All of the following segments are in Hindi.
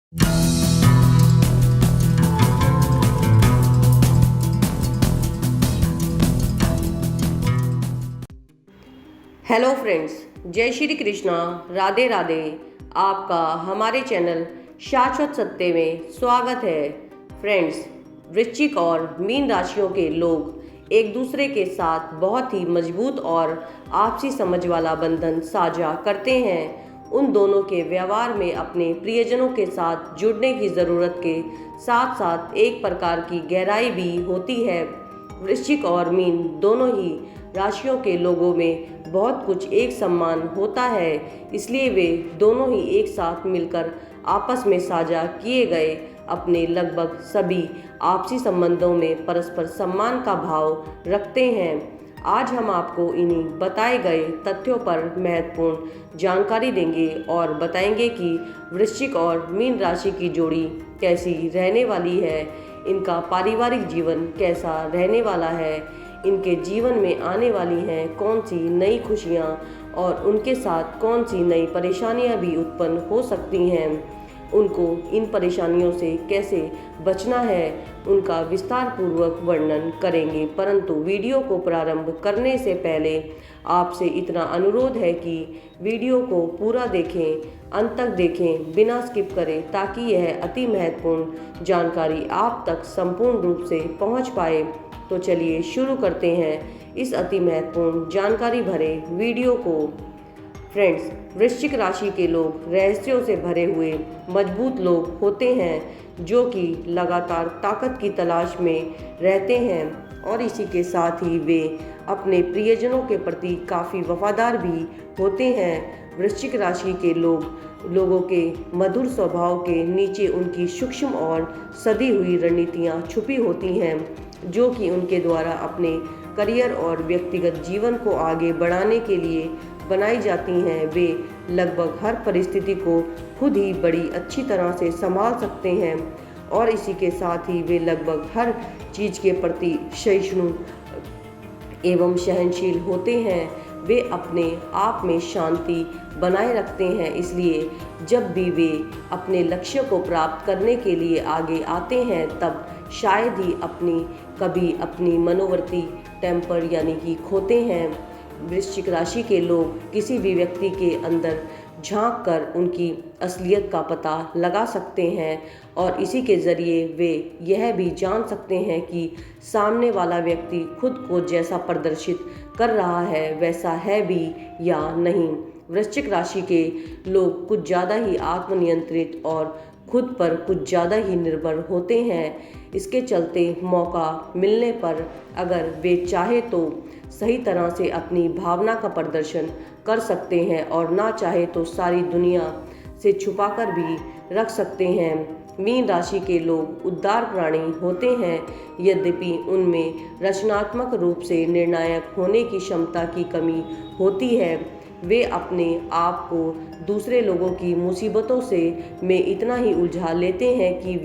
हेलो फ्रेंड्स, जय श्री कृष्णा, राधे राधे। आपका हमारे चैनल शाश्वत सत्य में स्वागत है। फ्रेंड्स, वृश्चिक और मीन राशियों के लोग एक दूसरे के साथ बहुत ही मजबूत और आपसी समझ वाला बंधन साझा करते हैं। उन दोनों के व्यवहार में अपने प्रियजनों के साथ जुड़ने की ज़रूरत के साथ साथ एक प्रकार की गहराई भी होती है। वृश्चिक और मीन दोनों ही राशियों के लोगों में बहुत कुछ एक समान होता है, इसलिए वे दोनों ही एक साथ मिलकर आपस में साझा किए गए अपने लगभग सभी आपसी संबंधों में परस्पर सम्मान का भाव रखते हैं। आज हम आपको इन्हीं बताए गए तथ्यों पर महत्वपूर्ण जानकारी देंगे और बताएंगे कि वृश्चिक और मीन राशि की जोड़ी कैसी रहने वाली है, इनका पारिवारिक जीवन कैसा रहने वाला है, इनके जीवन में आने वाली हैं कौन सी नई खुशियाँ और उनके साथ कौन सी नई परेशानियाँ भी उत्पन्न हो सकती हैं। उनको इन परेशानियों से कैसे बचना है, उनका विस्तार पूर्वक वर्णन करेंगे। परंतु वीडियो को प्रारंभ करने से पहले आपसे इतना अनुरोध है कि वीडियो को पूरा देखें, अंत तक देखें, बिना स्किप करें, ताकि यह अति महत्वपूर्ण जानकारी आप तक संपूर्ण रूप से पहुंच पाए। तो चलिए शुरू करते हैं इस अति महत्वपूर्ण जानकारी भरे वीडियो को। फ्रेंड्स, वृश्चिक राशि के लोग रहस्यों से भरे हुए मजबूत लोग होते हैं जो कि लगातार ताकत की तलाश में रहते हैं और इसी के साथ ही वे अपने प्रियजनों के प्रति काफ़ी वफादार भी होते हैं। वृश्चिक राशि के लोगों के मधुर स्वभाव के नीचे उनकी सूक्ष्म और सधी हुई रणनीतियाँ छुपी होती हैं जो कि उनके द्वारा अपने करियर और व्यक्तिगत जीवन को आगे बढ़ाने के लिए बनाई जाती हैं। वे लगभग हर परिस्थिति को खुद ही बड़ी अच्छी तरह से संभाल सकते हैं और इसी के साथ ही वे लगभग हर चीज़ के प्रति सहिष्णु एवं सहनशील होते हैं। वे अपने आप में शांति बनाए रखते हैं, इसलिए जब भी वे अपने लक्ष्य को प्राप्त करने के लिए आगे आते हैं तब शायद ही कभी अपनी मनोवृत्ति टेम्पर यानी कि खोते हैं। वृश्चिक राशि के लोग किसी भी व्यक्ति के अंदर झांक कर उनकी असलियत का पता लगा सकते हैं और इसी के ज़रिए वे यह भी जान सकते हैं कि सामने वाला व्यक्ति खुद को जैसा प्रदर्शित कर रहा है वैसा है भी या नहीं। वृश्चिक राशि के लोग कुछ ज़्यादा ही आत्मनियंत्रित और खुद पर कुछ ज़्यादा ही निर्भर होते हैं। इसके चलते मौका मिलने पर अगर वे चाहे तो सही तरह से अपनी भावना का प्रदर्शन कर सकते हैं और ना चाहे तो सारी दुनिया से छुपाकर भी रख सकते हैं। मीन राशि के लोग उदार प्राणी होते हैं, यद्यपि उनमें रचनात्मक रूप से निर्णायक होने की क्षमता की कमी होती है। वे अपने आप को दूसरे लोगों की मुसीबतों में इतना ही उलझा लेते हैं कि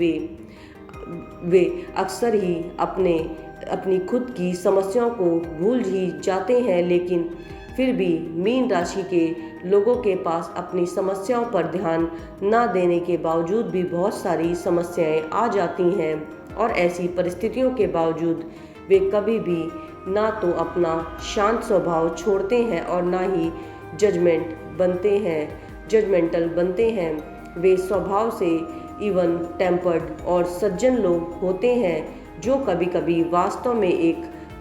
वे अक्सर ही अपनी खुद की समस्याओं को भूल ही जाते हैं। लेकिन फिर भी मीन राशि के लोगों के पास अपनी समस्याओं पर ध्यान न देने के बावजूद भी बहुत सारी समस्याएं आ जाती हैं और ऐसी परिस्थितियों के बावजूद वे कभी भी ना तो अपना शांत स्वभाव छोड़ते हैं और ना ही जजमेंटल बनते हैं। वे स्वभाव से इवन टेम्पर्ड और सज्जन लोग होते हैं जो कभी कभी वास्तव में एक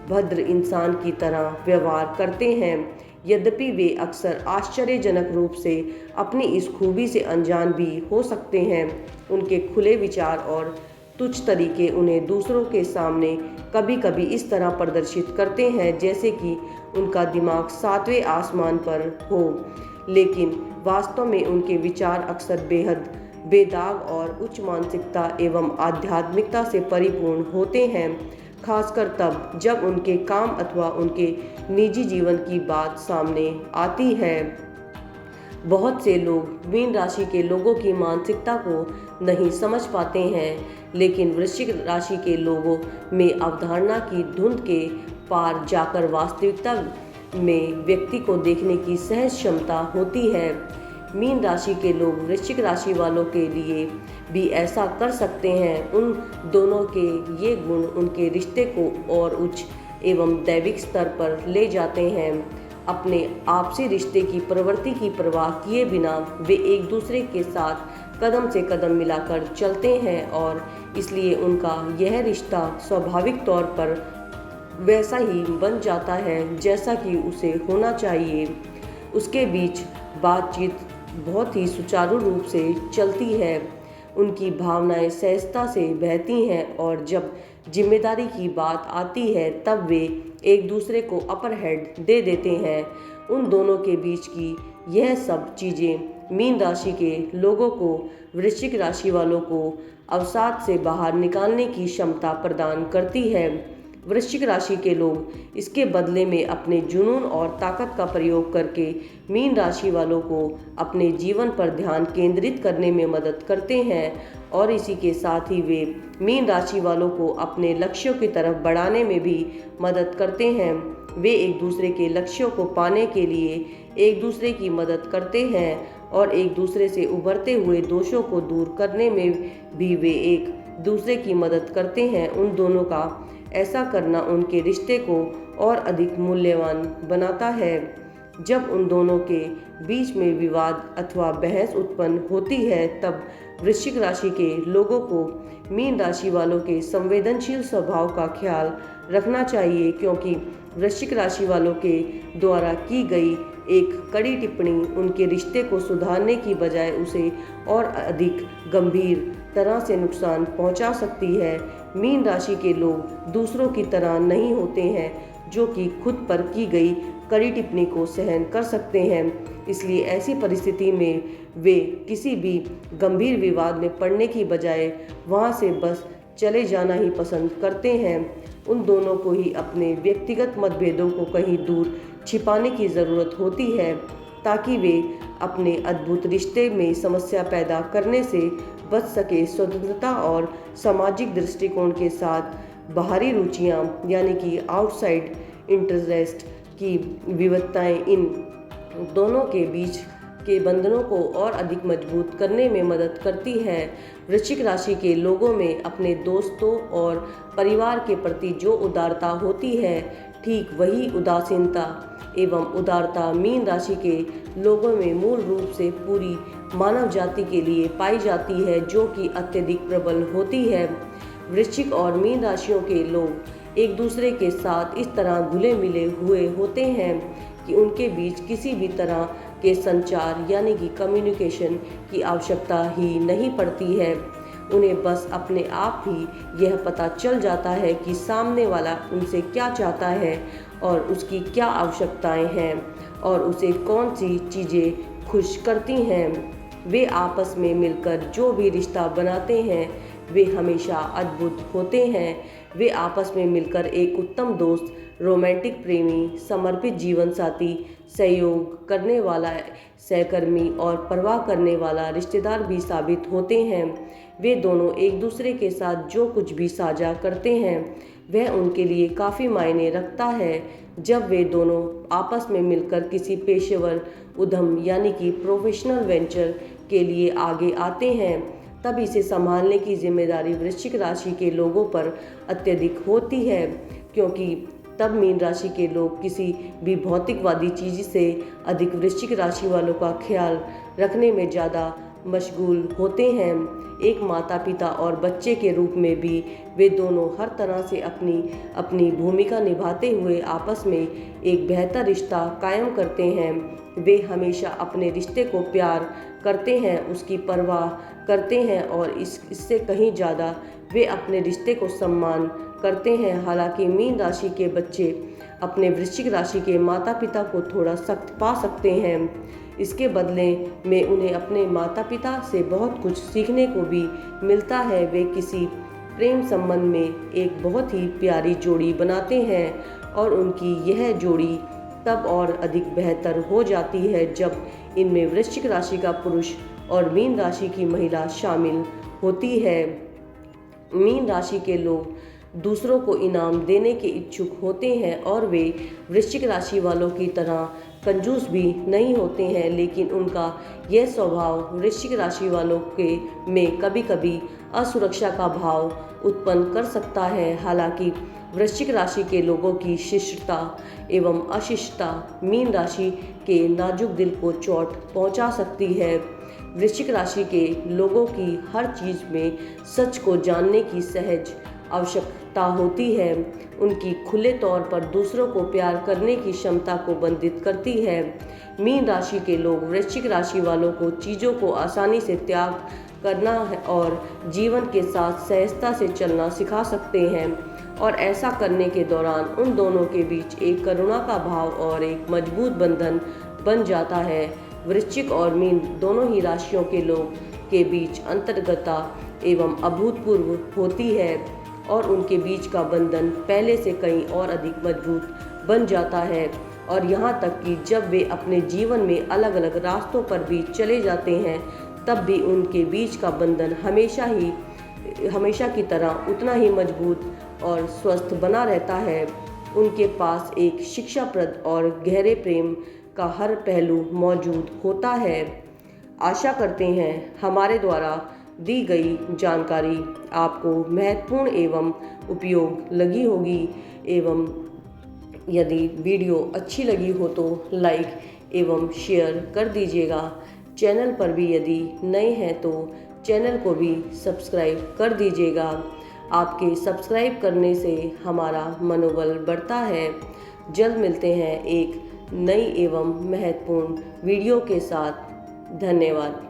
भद्र इंसान की तरह व्यवहार करते हैं। यद्यपि वे अक्सर आश्चर्यजनक रूप से अपनी इस खूबी से अनजान भी हो सकते हैं। उनके खुले विचार और तुच्छ तरीके उन्हें दूसरों के सामने कभी कभी इस तरह प्रदर्शित करते हैं जैसे कि उनका दिमाग सातवें आसमान पर हो, लेकिन वास्तव में उनके विचार अक्सर बेहद बेदाग और उच्च मानसिकता एवं आध्यात्मिकता से परिपूर्ण होते हैं, खासकर तब जब उनके काम अथवा उनके निजी जीवन की बात सामने आती है। बहुत से लोग मीन राशि के लोगों की मानसिकता को नहीं समझ पाते हैं, लेकिन वृश्चिक राशि के लोगों में अवधारणा की धुंध के पार जाकर वास्तविकता में व्यक्ति को देखने की सहज क्षमता होती है। मीन राशि के लोग वृश्चिक राशि वालों के लिए भी ऐसा कर सकते हैं। उन दोनों के ये गुण उनके रिश्ते को और उच्च एवं दैविक स्तर पर ले जाते हैं। अपने आपसी रिश्ते की प्रवृत्ति की परवाह किए बिना वे एक दूसरे के साथ कदम से कदम मिलाकर चलते हैं और इसलिए उनका यह रिश्ता स्वाभाविक तौर पर वैसा ही बन जाता है जैसा कि उसे होना चाहिए। उसके बीच बातचीत बहुत ही सुचारू रूप से चलती है। उनकी भावनाएं सहजता से बहती हैं और जब जिम्मेदारी की बात आती है तब वे एक दूसरे को अपर हैंड दे देते हैं। उन दोनों के बीच की यह सब चीज़ें मीन राशि के लोगों को वृश्चिक राशि वालों को अवसाद से बाहर निकालने की क्षमता प्रदान करती है। वृश्चिक राशि के लोग इसके बदले में अपने जुनून और ताकत का प्रयोग करके मीन राशि वालों को अपने जीवन पर ध्यान केंद्रित करने में मदद करते हैं और इसी के साथ ही वे मीन राशि वालों को अपने लक्ष्यों की तरफ बढ़ाने में भी मदद करते हैं। वे एक दूसरे के लक्ष्यों को पाने के लिए एक दूसरे की मदद करते हैं और एक दूसरे से उभरते हुए दोषों को दूर करने में भी वे एक दूसरे की मदद करते हैं। उन दोनों का ऐसा करना उनके रिश्ते को और अधिक मूल्यवान बनाता है। जब उन दोनों के बीच में विवाद अथवा बहस उत्पन्न होती है तब वृश्चिक राशि के लोगों को मीन राशि वालों के संवेदनशील स्वभाव का ख्याल रखना चाहिए, क्योंकि वृश्चिक राशि वालों के द्वारा की गई एक कड़ी टिप्पणी उनके रिश्ते को सुधारने की बजाय उसे और अधिक गंभीर तरह से नुकसान पहुंचा सकती है। मीन राशि के लोग दूसरों की तरह नहीं होते हैं जो कि खुद पर की गई कड़ी टिप्पणी को सहन कर सकते हैं। इसलिए ऐसी परिस्थिति में वे किसी भी गंभीर विवाद में पड़ने की बजाय वहां से बस चले जाना ही पसंद करते हैं। उन दोनों को ही अपने व्यक्तिगत मतभेदों को कहीं दूर छिपाने की ज़रूरत होती है ताकि वे अपने अद्भुत रिश्ते में समस्या पैदा करने से बच सके। स्वतंत्रता और सामाजिक दृष्टिकोण के साथ बाहरी रुचियां यानी कि आउटसाइड इंटरेस्ट की विविधताएं इन दोनों के बीच के बंधनों को और अधिक मजबूत करने में मदद करती है। वृश्चिक राशि के लोगों में अपने दोस्तों और परिवार के प्रति जो उदारता होती है, ठीक वही उदासीनता एवं उदारता मीन राशि के लोगों में मूल रूप से पूरी मानव जाति के लिए पाई जाती है, जो कि अत्यधिक प्रबल होती है। वृश्चिक और मीन राशियों के लोग एक दूसरे के साथ इस तरह घुले मिले हुए होते हैं कि उनके बीच किसी भी तरह के संचार यानी कि कम्युनिकेशन की आवश्यकता ही नहीं पड़ती है। उन्हें बस अपने आप ही यह पता चल जाता है कि सामने वाला उनसे क्या चाहता है और उसकी क्या आवश्यकताएं हैं और उसे कौन सी चीज़ें खुश करती हैं। वे आपस में मिलकर जो भी रिश्ता बनाते हैं वे हमेशा अद्भुत होते हैं। वे आपस में मिलकर एक उत्तम दोस्त, रोमांटिक प्रेमी, समर्पित जीवन साथी, सहयोग करने वाला सहकर्मी और परवाह करने वाला रिश्तेदार भी साबित होते हैं। वे दोनों एक दूसरे के साथ जो कुछ भी साझा करते हैं वह उनके लिए काफ़ी मायने रखता है। जब वे दोनों आपस में मिलकर किसी पेशेवर उद्यम यानी कि प्रोफेशनल वेंचर के लिए आगे आते हैं तब इसे संभालने की जिम्मेदारी वृश्चिक राशि के लोगों पर अत्यधिक होती है, क्योंकि तब मीन राशि के लोग किसी भी भौतिकवादी चीज़ से अधिक वृश्चिक राशि वालों का ख्याल रखने में ज़्यादा मशगूल होते हैं। एक माता पिता और बच्चे के रूप में भी वे दोनों हर तरह से अपनी अपनी भूमिका निभाते हुए आपस में एक बेहतर रिश्ता कायम करते हैं। वे हमेशा अपने रिश्ते को प्यार करते हैं, उसकी परवाह करते हैं और इससे कहीं ज़्यादा वे अपने रिश्ते को सम्मान करते हैं। हालांकि मीन राशि के बच्चे अपने वृश्चिक राशि के माता पिता को थोड़ा सख्त पा सकते हैं। इसके बदले में उन्हें अपने माता पिता से बहुत कुछ सीखने को भी मिलता है। वे किसी प्रेम संबंध में एक बहुत ही प्यारी जोड़ी बनाते हैं और उनकी यह जोड़ी तब और अधिक बेहतर हो जाती है जब इनमें वृश्चिक राशि का पुरुष और मीन राशि की महिला शामिल होती है। मीन राशि के लोग दूसरों को इनाम देने के इच्छुक होते हैं और वे वृश्चिक राशि वालों की तरह कंजूस भी नहीं होते हैं, लेकिन उनका यह स्वभाव वृश्चिक राशि वालों के में कभी कभी असुरक्षा का भाव उत्पन्न कर सकता है। हालांकि वृश्चिक राशि के लोगों की शिष्टता एवं अशिष्टता मीन राशि के नाजुक दिल को चोट पहुंचा सकती है। वृश्चिक राशि के लोगों की हर चीज़ में सच को जानने की सहज आवश्यकता होती है। उनकी खुले तौर पर दूसरों को प्यार करने की क्षमता को बंधित करती है। मीन राशि के लोग वृश्चिक राशि वालों को चीज़ों को आसानी से त्याग करना है और जीवन के साथ सहजता से चलना सिखा सकते हैं, और ऐसा करने के दौरान उन दोनों के बीच एक करुणा का भाव और एक मजबूत बंधन बन जाता है। वृश्चिक और मीन दोनों ही राशियों के लोग के बीच अंतर्गता एवं अभूतपूर्व होती है और उनके बीच का बंधन पहले से कहीं और अधिक मजबूत बन जाता है, और यहाँ तक कि जब वे अपने जीवन में अलग अलग रास्तों पर भी चले जाते हैं तब भी उनके बीच का बंधन हमेशा की तरह उतना ही मजबूत और स्वस्थ बना रहता है। उनके पास एक शिक्षाप्रद और गहरे प्रेम का हर पहलू मौजूद होता है। आशा करते हैं हमारे द्वारा दी गई जानकारी आपको महत्वपूर्ण एवं उपयोग लगी होगी, एवं यदि वीडियो अच्छी लगी हो तो लाइक एवं शेयर कर दीजिएगा। चैनल पर भी यदि नए हैं तो चैनल को भी सब्सक्राइब कर दीजिएगा। आपके सब्सक्राइब करने से हमारा मनोबल बढ़ता है। जल्द मिलते हैं एक नई एवं महत्वपूर्ण वीडियो के साथ। धन्यवाद।